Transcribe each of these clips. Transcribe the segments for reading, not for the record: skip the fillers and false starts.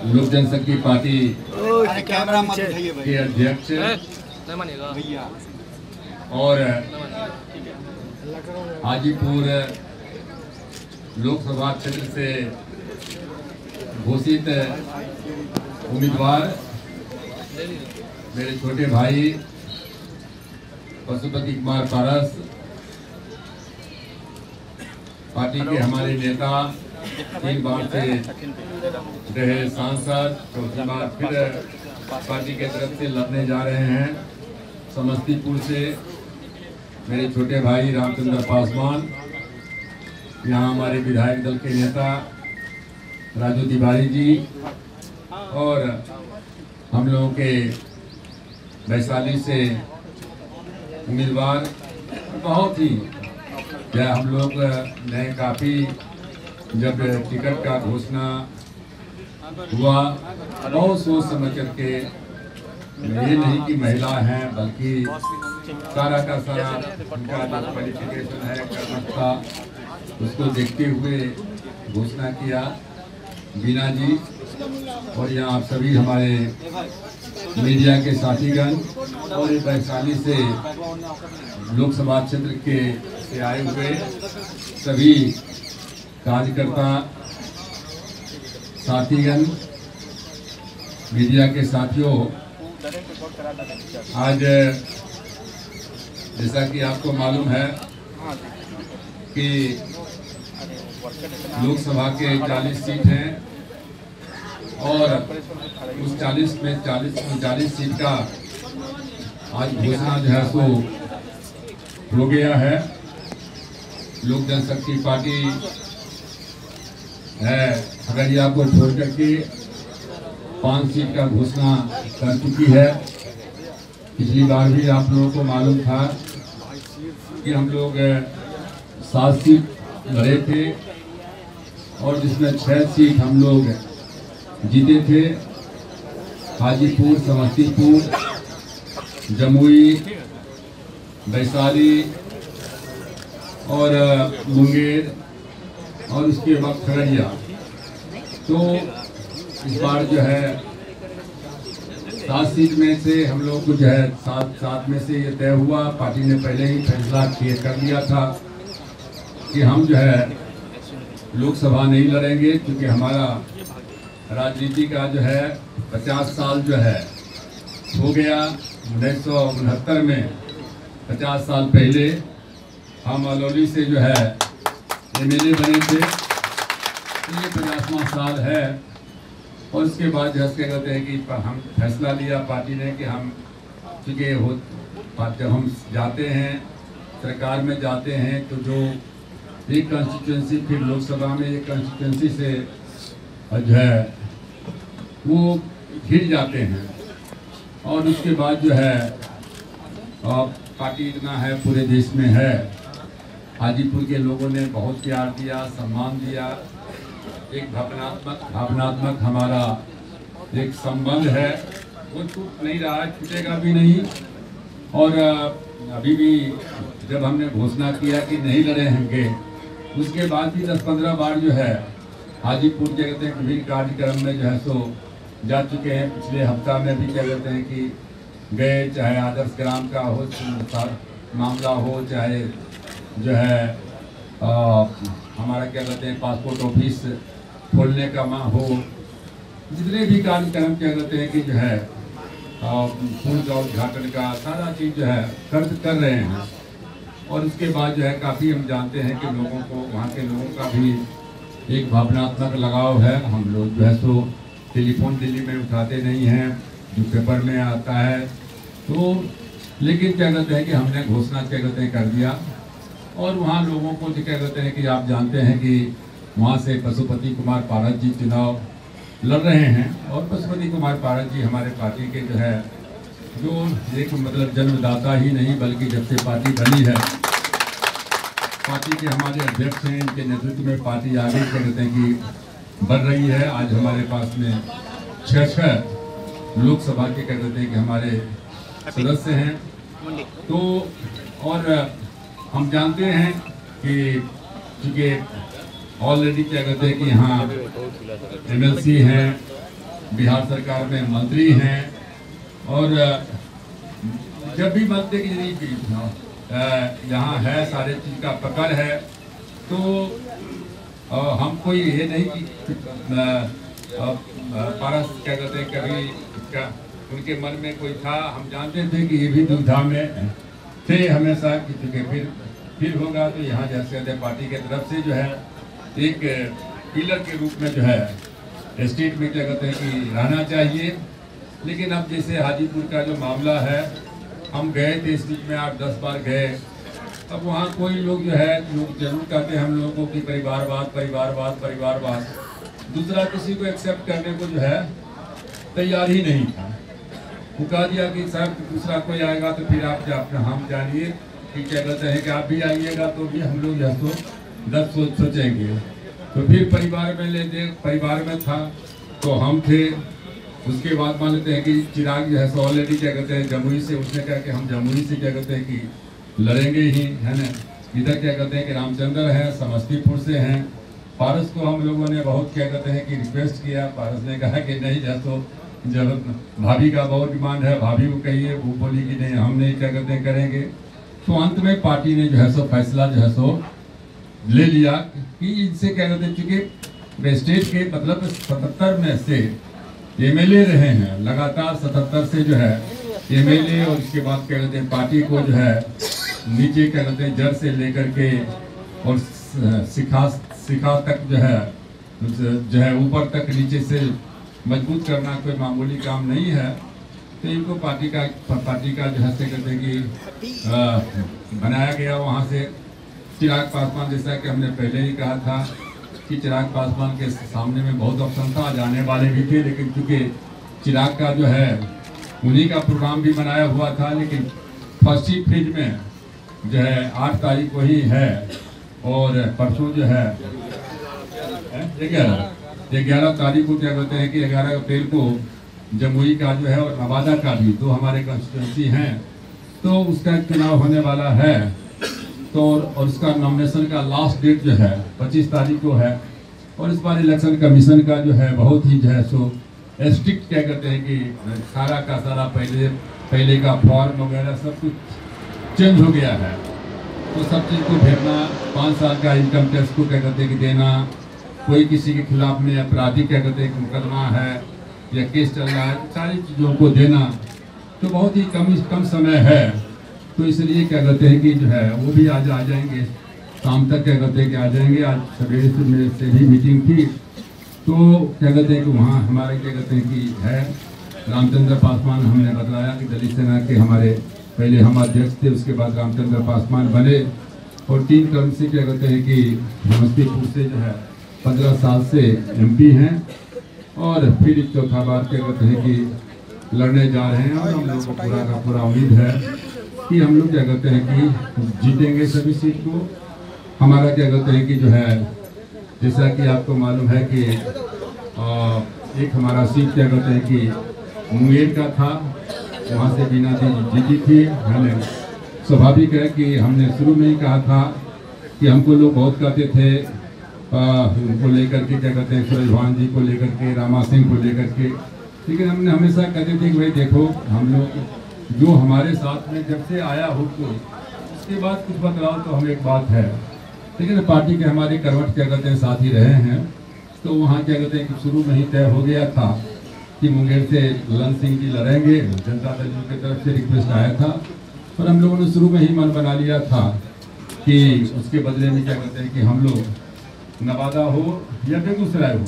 लोक जनशक्ति पार्टी के अध्यक्ष और हाजीपुर लोकसभा क्षेत्र से घोषित उम्मीदवार मेरे छोटे भाई पशुपति कुमार पारस, पार्टी के हमारे नेता 3 बार से रहे सांसद, चौथी बार फिर पार्टी के तरफ से लड़ने जा रहे हैं। समस्तीपुर से मेरे छोटे भाई रामचंद्र पासवान, यहाँ हमारे विधायक दल के नेता राजू तिवारी जी, और हम लोगों के वैशाली से उम्मीदवार बहुत ही हम लोग ने काफ़ी जब टिकट का घोषणा हुआ बहुत सोच समझ करके, ये नहीं कि महिला हैं बल्कि सारा का सारा उनका जो क्वालिफिकेशन है कर्मठता, उसको देखते हुए घोषणा किया। बीना जी और यहाँ आप सभी हमारे मीडिया के साथीगण और वैशाली से लोकसभा क्षेत्र के से आए हुए सभी कार्यकर्ता साथीगण, मीडिया के साथियों, आज जैसा कि आपको मालूम है कि लोकसभा के 40 सीट हैं और उस 40 में 39 सीट का आज घोषणा जो है सो हो गया है। लोक जनशक्ति पार्टी है खगड़िया को छोड़ करके 5 सीट का घोषणा कर चुकी है। पिछली बार भी आप लोगों को मालूम था कि हम लोग 7 सीट लड़े थे और जिसमें 6 सीट हम लोग जीते थे। हाजीपुर, समस्तीपुर, जमुई, वैशाली और मुंगेर और उसके बाद खगड़िया। तो इस बार जो है 7 सीट में से हम लोग को जो है 7 में से ये तय हुआ। पार्टी ने पहले ही फैसला कर लिया था कि हम जो है लोकसभा नहीं लड़ेंगे, क्योंकि हमारा राजनीति का जो है 50 साल जो है हो गया। 1969 में 50 साल पहले हम अलौली से जो है MLA बने थे। ये 50वां साल है और उसके बाद जो क्या कहते हैं कि हम फैसला लिया पार्टी ने कि हम चूँकि जब हम जाते हैं सरकार में जाते हैं तो जो एक कंस्टिट्यूंसी फिर लोकसभा में एक कंस्टिट्यूंसी से जो है वो घिर जाते हैं और उसके बाद जो है पार्टी इतना है पूरे देश में है। हाजीपुर के लोगों ने बहुत प्यार दिया, सम्मान दिया। एक भावनात्मक हमारा एक संबंध है, वो टूट नहीं रहा है, छूटेगा भी नहीं। और अभी भी जब हमने घोषणा किया कि नहीं लड़ेंगे, उसके बाद भी 10-15 बार जो है हाजीपुर क्या कहते हैं विभिन्न कार्यक्रम में जो है सो जा चुके हैं। पिछले हफ्ता में भी क्या कहते हैं कि गए, चाहे आदर्श ग्राम का हो मामला हो, चाहे जो है हमारा क्या कहते हैं पासपोर्ट ऑफिस खोलने का हो, जितने भी कार्यक्रम क्या कहते हैं कि जो है पुल का उद्घाटन का सारा चीज़ जो है कर रहे हैं। और उसके बाद जो है काफ़ी हम जानते हैं कि लोगों को, वहाँ के लोगों का भी एक भावनात्मक लगाव है। हम लोग जो है सो टेलीफोन दिल्ली में उठाते नहीं हैं, जो पेपर में आता है तो, लेकिन क्या कहते हैं कि हमने घोषणा क्या कहते हैं कर दिया। और वहाँ लोगों को जो क्या कहते हैं कि आप जानते हैं कि वहाँ से पशुपति कुमार पारस जी चुनाव लड़ रहे हैं। और पशुपति कुमार पारस जी हमारे पार्टी के जो है जो एक मतलब जन्मदाता ही नहीं बल्कि जब से पार्टी बनी है, पार्टी के हमारे अध्यक्ष हैं, इनके नेतृत्व में पार्टी आगे क्या कहते हैं कि बढ़ रही है। आज हमारे पास में 6 लोकसभा के क्या कहते हैं कि हमारे सदस्य हैं। तो और हम जानते हैं कि चूँकि ऑलरेडी क्या कहते हैं कि यहाँ MLC हैं बिहार सरकार में मंत्री हैं और जब भी बनते कि यहाँ है सारे चीज़ का पकड़ है, तो हम कोई ये नहीं कि पारस क्या कहते हैं कभी उनके मन में कोई था। हम जानते थे कि ये भी दुविधा में थे हमेशा कि चूँकि फिर होगा तो यहाँ जैसे पार्टी के तरफ से जो है एक पिलर के रूप में जो है स्टेट में क्या कहते हैं कि रहना चाहिए। लेकिन अब जैसे हाजीपुर का जो मामला है, हम गए थे स्टेट में 8-10 बार गए, अब वहाँ कोई लोग जो है लोग जरूर कहते हैं हम लोगों की परिवारवाद, दूसरा किसी को एक्सेप्ट करने को जो है तैयार ही नहीं था। वो कह दिया कि सर दूसरा कोई आएगा तो फिर आप हम जानिए कि क्या कहते हैं कि आप भी आइएगा तो भी हम लोग जो तो 10 सोचेंगे। तो फिर परिवार में था तो हम थे। उसके बाद मान लेते हैं कि चिराग जो है सो ऑलरेडी क्या कहते हैं जमुई से, उसने कहा कि हम जमुई से क्या कहते हैं कि लड़ेंगे ही, है ना। इधर क्या कहते हैं कि रामचंद्र हैं समस्तीपुर से हैं। पारस को हम लोगों ने बहुत क्या कहते हैं कि रिक्वेस्ट किया, पारस ने कहा कि नहीं जैसो जब भाभी का बहुत डिमांड है, भाभी को कहिए, वो बोली कि नहीं हम नहीं क्या कहते हैं करेंगे। तो अंत में पार्टी ने जो है सो फैसला जो है सो ले लिया कि इनसे क्या कहते हैं चूँकि स्टेट के मतलब 77 में से एमएलए रहे हैं लगातार, 77 से जो है एमएलए, और इसके बाद क्या कहते हैं पार्टी को जो है नीचे क्या कहते हैं जड़ से लेकर के और शिखा तक जो है ऊपर तक नीचे से मजबूत करना कोई मामूली काम नहीं है। तो इनको पार्टी का जो है कहते हैं कि बनाया गया। वहाँ से चिराग पासवान, जैसा कि हमने पहले ही कहा था कि चिराग पासवान के सामने में बहुत ऑप्शन था, जाने वाले भी थे, लेकिन चूँकि चिराग का जो है उन्हीं का प्रोग्राम भी बनाया हुआ था। लेकिन फर्स्ट ही फेज में जो है 8 तारीख को ही है और परसों जो है 11 तारीख को क्या कहते हैं कि 11 अप्रैल को जमुई का जो है और नवादा का भी, दो हमारे कंस्टिट्यूंसी हैं, तो उसका चुनाव होने वाला है। तो और उसका नॉमिनेशन का लास्ट डेट जो है 25 तारीख को है। और इस बार इलेक्शन कमीशन का जो है बहुत ही जो है सो स्ट्रिक्ट क्या कहते हैं कि सारा का सारा पहले का फॉर्म वगैरह सब कुछ चेंज हो गया है। तो सब चीज़ को भेजना, 5 साल का इनकम टैक्स को क्या कहते हैं कि देना, कोई किसी के खिलाफ में आपराधिक क्या कहते हैं कि मुकदमा है या केस चल रहा है, सारी चीज़ों को देना तो बहुत ही कम समय है। तो इसलिए क्या कहते हैं कि जो है वो भी आज आ जाएंगे, शाम तक क्या कहते हैं कि आ जाएंगे। आज सवेरे से मेरे से भी मीटिंग थी, तो क्या कहते हैं कि वहाँ हमारे क्या कहते हैं कि है रामचंद्र पासवान, हमने बतलाया कि दलित सेना के हमारे पहले हम अध्यक्ष थे, उसके बाद रामचंद्र पासवान बने और 3 टर्म से क्या कहते हैं कि समस्तीपुर से जो है 15 साल से MP हैं और फिर चौथा बार क्या कहते हैं कि लड़ने जा रहे हैं। और हम लोग को पूरा का पूरा उम्मीद है कि हम लोग क्या कहते हैं कि जीतेंगे सभी सीट को। हमारा क्या कहते हैं कि जो है जैसा कि आपको मालूम है कि एक हमारा सीट क्या कहते हैं कि मुंगेर का था, वहाँ से बीना दी जीती थी। हमने स्वाभाविक है कि हमने शुरू में ही कहा था कि हमको लोग बहुत कहते थे उनको लेकर के क्या कहते हैं सूरज भान जी को लेकर के, रामा सिंह को लेकर के, लेकिन हमने हमेशा कहते थे कि भाई देखो हम लोग जो हमारे साथ में जब से आया हो तो उसके बाद कुछ बदलाव तो हम एक बात है, लेकिन पार्टी के हमारे करवट क्या कहते हैं साथ ही रहे हैं। तो वहाँ क्या कहते हैं कि शुरू में ही तय हो गया था कि मुंगेर से ललन सिंह जी लड़ेंगे, जनता दल की तरफ से रिक्वेस्ट आया था और हम लोगों ने शुरू में ही मन बना लिया था कि उसके बदले में क्या कहते हैं कि हम लोग नवादा हो या बेगूसराय हो।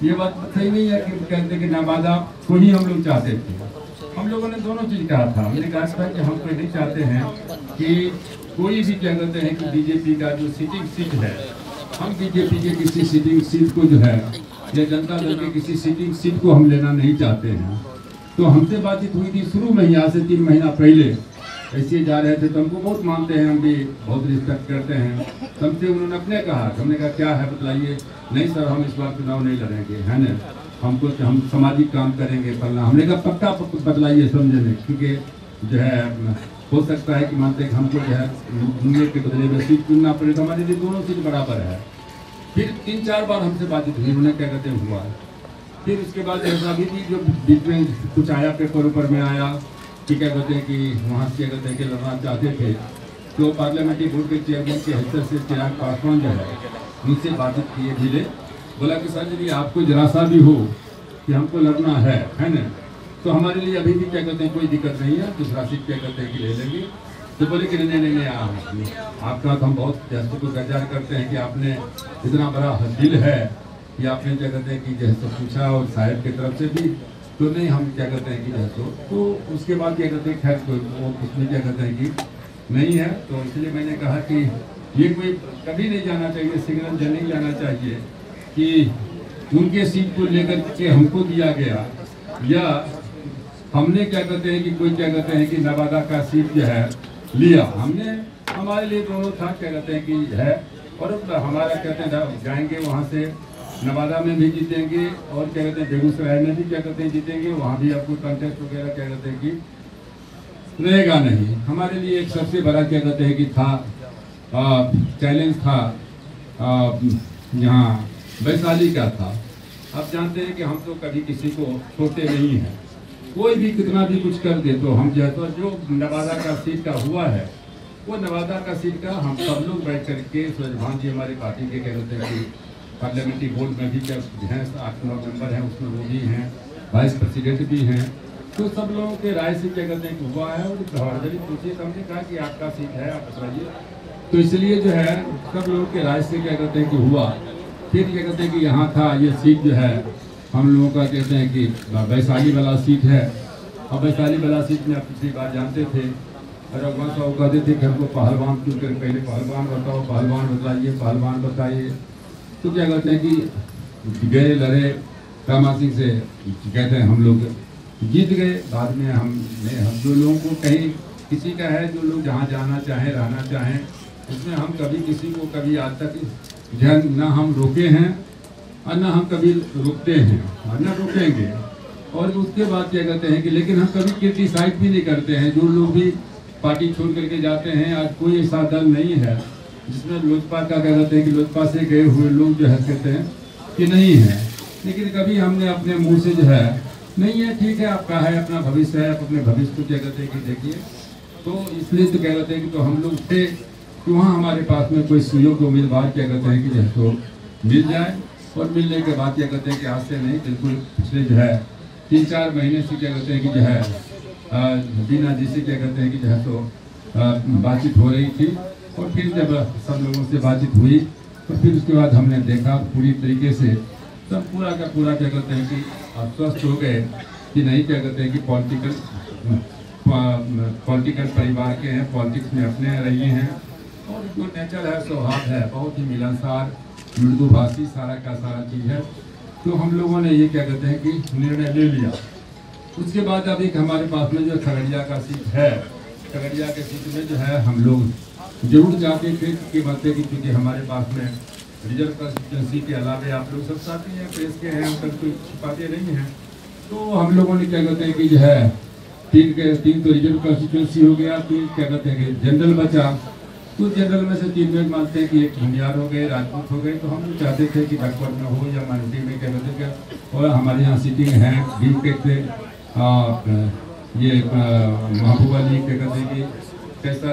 ये बात सही नहीं है कि कहते हैं कि नवादा को ही हम लोग चाहते थे। हम लोगों ने दोनों चीज़ कहा था। हमने कहा था कि हम कोई नहीं चाहते हैं कि कोई भी क्या कहते हैं कि बीजेपी का जो सिटिंग सीट है, हम बीजेपी के किसी सिटिंग सीट को जो है या जनता दल के किसी सिटिंग सीट को हम लेना नहीं चाहते हैं। तो हमसे बातचीत हुई थी शुरू में ही, आज से 3 महीना पहले ऐसे जा रहे थे। तो हमको बहुत मानते हैं, हम भी बहुत रिस्पेक्ट करते हैं। तब से उन्होंने अपने कहा, हमने कहा क्या है बताइए। नहीं सर हम इस बार चुनाव नहीं लड़ेंगे, है ना, हमको हम सामाजिक काम करेंगे पढ़ना। हमने कहा पक्का बतलाइए समझे नहीं, क्योंकि जो है हो सकता है कि मानते हैं कि हमको जो है मुंगेर के बदले में सीट चुनना पड़े, तो हमारे लिए दोनों सीट बराबर है। फिर 3-4 बार हमसे बातचीत हुई, उन्हें क्या कहते हुआ फिर उसके बाद जैसा भी जो बीच में कुछ आया पेपर ऊपर में आया कि क्या कहते हैं कि वहाँ से क्या कहते हैं कि लड़ना चाहते थे, तो पार्लियामेंट्री बोर्ड के चेयरमैन के हैसियत से चिराग पासवान जो है उनसे बातचीत किए, मिले, बोला कि सर यदि आपको जरा सा भी हो कि हमको लड़ना है ना, तो हमारे लिए अभी भी क्या कहते हैं कोई दिक्कत नहीं है, दूसरा सीट क्या कहते हैं कि ले लेंगे। तो बोले कि नहीं आपका तो हम बहुत शुक्रगुजार करते हैं कि आपने इतना बड़ा दिल है कि आपने क्या कहते हैं कि जैसे पूछा और साहब की तरफ से भी, तो नहीं हम क्या कहते हैं कि जैसे तो उसके बाद क्या कहते हैं खैर कोई वो उसमें क्या कहते हैं कि नहीं है। तो इसलिए मैंने कहा कि ये कोई कभी नहीं जाना चाहिए, सिग्नल नहीं जाना चाहिए कि उनके सीट को लेकर के हमको दिया गया, या हमने क्या कहते हैं कि कोई क्या कहते हैं कि नवादा का सीट जो है लिया हमने, हमारे लिए दोनों था क्या कहते हैं कि है, और हमारा कहते हैं जाएंगे वहाँ से नवादा में भी जीतेंगे और क्या कहते हैं बेगूसराय में भी क्या कहते हैं जीतेंगे, वहाँ भी आपको कंटेस्ट वगैरह क्या कहते हैं कि रहेगा नहीं। हमारे लिए एक सबसे बड़ा क्या कहते हैं कि था चैलेंज था यहाँ वैशाली का था। अब जानते हैं कि हम तो कभी किसी को छोड़ते नहीं हैं, कोई भी कितना भी कुछ कर दे तो हम जो नवादा का सीट का हुआ है वो नवादा का सीट का हम सब लोग बैठ करके सूरजभान जी हमारी पार्टी के क्या कहते हैं कि पार्लियामेंट्री बोर्ड में भी क्या हैं 8-9 मेंबर हैं, उसमें वो भी हैं, वाइस प्रेसिडेंट भी हैं, तो सब लोगों के राय से क्या कहते हैं कि हुआ है। और जब पूछिए तो हमने कहा कि आपका सीट है आप बताइए, तो इसलिए जो है सब लोगों के राय से क्या कहते हैं कि हुआ। फिर क्या कहते हैं कि यहाँ था ये सीट जो है हम लोगों का कहते हैं कि वैशाली वाला सीट है। अब वैशाली वाला सीट में आप पिछली बार जानते थे, रघुवंश साहब कहते थे कि हमको पहलवान क्यों कर, पहले पहलवान बताओ, पहलवान बताइए, पहलवान बताइए। तो क्या कहते हैं कि गए लड़े रामा सिंह से, कहते हैं हम लोग जीत गए। बाद में हम जो लोगों को कहीं किसी का है जो लोग जहाँ जाना चाहें रहना चाहें, उसमें हम कभी किसी को कभी आज तक ध्यान ना हम रोके हैं और ना हम कभी रुकते हैं और ना रुकेंगे। और उसके बाद क्या कहते हैं कि लेकिन हम कभी क्रिटिसाइज भी नहीं करते हैं। जो लोग भी पार्टी छोड़ करके जाते हैं, आज कोई ऐसा दल नहीं है जिसमें लोजपा का क्या कहते हैं कि लोजपा से गए हुए लोग जो है कहते हैं कि नहीं है, लेकिन कभी हमने अपने मुंह से जो है नहीं है ठीक है आपका है अपना भविष्य है, आप अपने भविष्य को क्या कहते हैं कि देखिए। तो इसलिए तो क्या कहते हैं कि तो हम लोग थे कि वहाँ हमारे पास में कोई सुयोग्य उम्मीदवार क्या कहते हैं कि जो है तो मिल जाए, और मिलने के बाद क्या कहते हैं कि आज से नहीं बिल्कुल पिछले जो है 3-4 महीने से क्या कहते हैं कि जो है बीना जी से क्या कहते हैं कि जो है तो बातचीत हो रही थी। और फिर जब सब लोगों से बातचीत हुई तो फिर उसके बाद हमने देखा पूरी तरीके से सब पूरा का पूरा क्या कहते हैं कि आश्वस्त हो गए कि नहीं क्या कहते हैं कि पॉलिटिकल परिवार के हैं, पॉलिटिक्स में अपने रही हैं, और जो नेचर है सौहार्द है, बहुत ही मिलनसार मृदुभाषी सारा का सारा चीज़ है। तो हम लोगों ने ये क्या कहते हैं कि निर्णय ले लिया। उसके बाद अब एक हमारे पास में जो खगड़िया का सीट है, खगड़िया के सीट में जो है हम लोग जरूर जाते थे कि बातें की, क्योंकि हमारे पास में रिजर्व कंस्टिट्यूंसी के अलावे आप लोग सब साथी हैं, प्रेस के हैं, हम तक कोई छिपाते नहीं हैं। तो हम लोगों ने क्या कहते हैं कि जो है 3 तो रिजर्व कंस्टिट्यूंसी हो गया, 3 क्या कहते हैं कि जनरल बचा। तो जनरल में से 3 लोग मानते हैं कि एक भूमियार हो गए, राजपूत हो गए। तो हम चाहते थे कि बैकवर्ड में हो या माइनॉरिटी में क्या कहते हैं, और हमारे यहाँ सीटिंग है बीकेट से ये महबूबा लीग क्या कहते हैं कि कैसा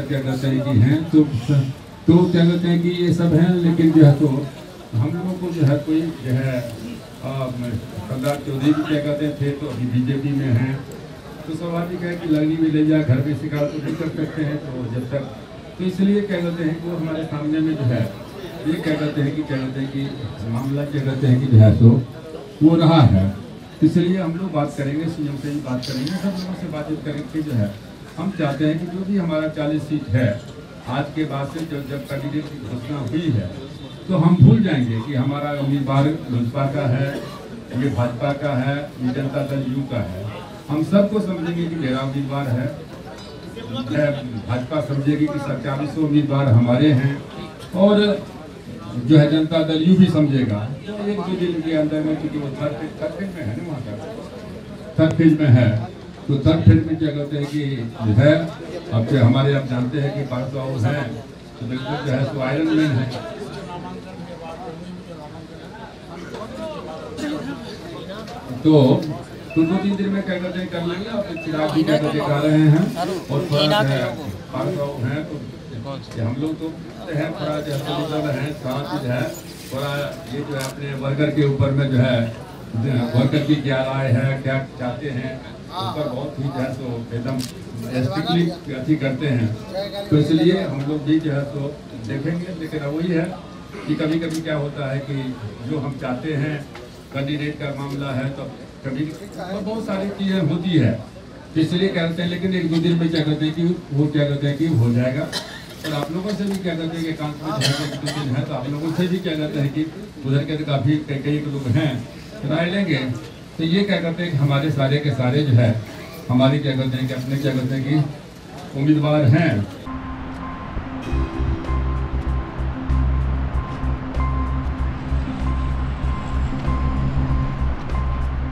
क्या कहते हैं कि हैं, तो क्या कहते हैं कि ये सब हैं। लेकिन जो है तो हम लोगों को जो है कोई जो है सरदार चौधरी भी क्या कहते थे तो अभी बीजेपी में हैं, तो स्वाभाविक है कि लगनी भी ले जाए, घर पे शिकार तो नहीं कर सकते हैं। तो जब तक तो इसलिए क्या कहते हैं कि वो हमारे सामने में जो है ये क्या कहते हैं कि मामला क्या कहते हैं कि जो है तो वो रहा है। इसलिए हम लोग बात करेंगे, सीएम से ही बात करेंगे, सब लोगों से बातचीत करके जो है हम चाहते हैं कि जो भी हमारा 40 सीट है आज के बाद से जब कैंडिडेट की घोषणा हुई है तो हम भूल जाएंगे कि हमारा उम्मीदवार लोजपा का है, ये भाजपा का है, ये जनता दल यू का है। हम सबको समझेंगे कि मेरा उम्मीदवार है, भाजपा समझेगी कि 40 उम्मीदवार हमारे हैं, और जो है जनता दल यू भी समझेगा। तो 1-2 दिन के अंदर में, क्योंकि वो थर्ड फेज में है ना, वहाँ का थर्ड फेज में है, तो थर्ड फेज में क्या कहते हैं कि है अब से हमारे आप जानते हैं कि 500 है, तो बिल्कुल जो है तो आयरन मैन है। तो 2-3 दिन में क्या कहते हैं कर लेंगे। और चिराग भी क्या कहते गा रहे हैं और थोड़ा है तो हम लोग तो है थोड़ा जो है चीज है थोड़ा ये जो है अपने वर्कर के ऊपर में जो है वर्कर की क्या राय है क्या चाहते हैं उस पर बहुत ही जो है तो एकदम स्ट्रिक्टली अथी करते हैं। तो इसलिए हम लोग भी जो है तो देखेंगे। लेकिन वही है कि कभी कभी क्या होता है कि जो हम चाहते हैं कैंडिडेट का मामला है तो कभी तो बहुत सारी चीज़ें होती है। तो इसलिए कहते हैं लेकिन 1-2 दिन में क्या कहते हैं कि वो क्या कहते हैं कि हो जाएगा। और आप लोगों से भी क्या कहते हैं कि एकांत में 2 दिन है तो आप लोगों से भी क्या कहते हैं कि उधर के तो काफ़ी कई लोग हैं राय लेंगे। तो ये क्या कहते हैं कि हमारे सारे के सारे जो है हमारे क्या कहते हैं कि अपने क्या कहते हैं कि उम्मीदवार हैं